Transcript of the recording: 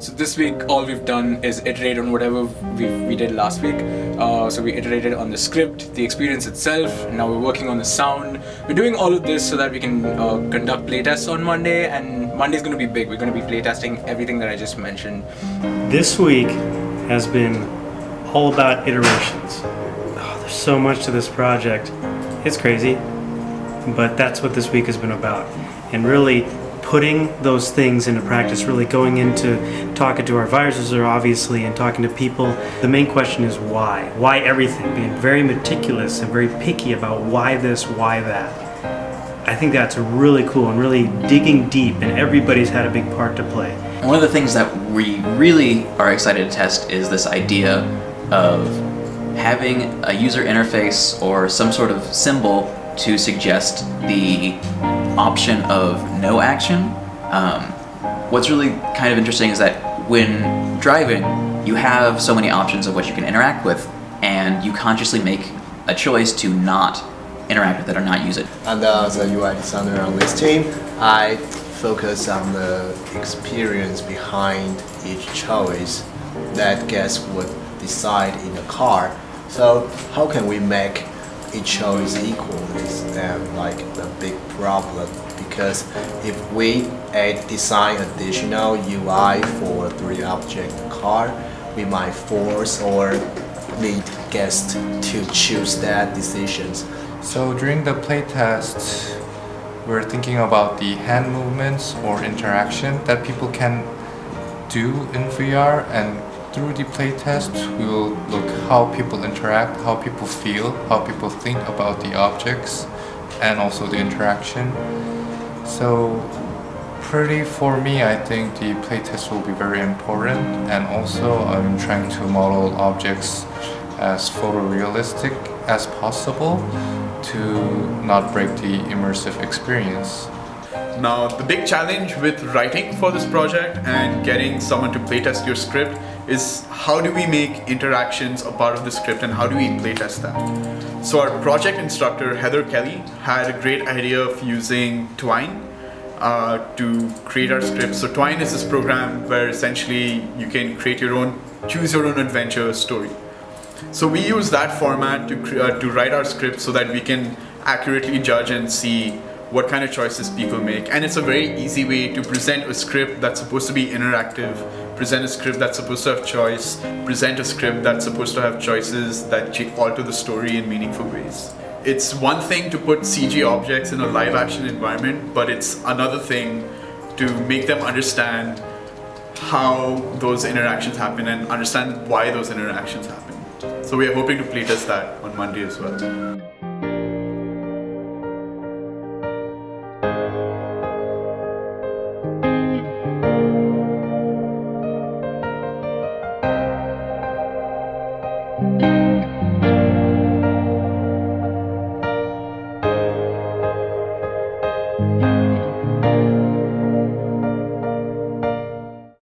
So this week, all we've done is iterate on whatever we did last week. So we iterated on the script, the experience itself. Now we're working on the sound. We're doing all of this so that we can conduct playtests on Monday, and Monday's going to be big. We're going to be playtesting everything that I just mentioned. This week has been all about iterations. Oh, there's so much to this project. It's crazy, but that's what this week has been about. And really putting those things into practice, really going into talking to our advisors, obviously, and talking to people. The main question is why? Why everything? Being very meticulous and very picky about why this, why that. I think that's really cool and really digging deep, and everybody's had a big part to play. One of the things that we really are excited to test is this idea of having a user interface or some sort of symbol to suggest the option of no action. What's really kind of interesting is that when driving, you have so many options of what you can interact with, and you consciously make a choice to not interact with it or not use it. And as a UI designer on this team, I focus on the experience behind each choice that guests would decide in a car. So how can we make each choice equal is like a big problem, because if we design additional UI for 3-object car, we might force or lead guests to choose that decisions. So during the playtest, we're thinking about the hand movements or interaction that people can do in VR, and through the playtest, we will look how people interact, how people feel, how people think about the objects, and also the interaction. So for me, I think the playtest will be very important, and also I'm trying to model objects as photorealistic as possible to not break the immersive experience. Now, the big challenge with writing for this project and getting someone to playtest your script is how do we make interactions a part of the script and how do we playtest that? So our project instructor, Heather Kelly, had a great idea of using Twine to create our script. So Twine is this program where essentially you can create your own, choose your own adventure story. So we use that format to write our script so that we can accurately judge and see what kind of choices people make. And it's a very easy way to present a script that's supposed to be interactive, present a script that's supposed to have choice, present a script that's supposed to have choices that alter the story in meaningful ways. It's one thing to put CG objects in a live action environment, but it's another thing to make them understand how those interactions happen and understand why those interactions happen. So we are hoping to playtest that on Monday as well. Thank you.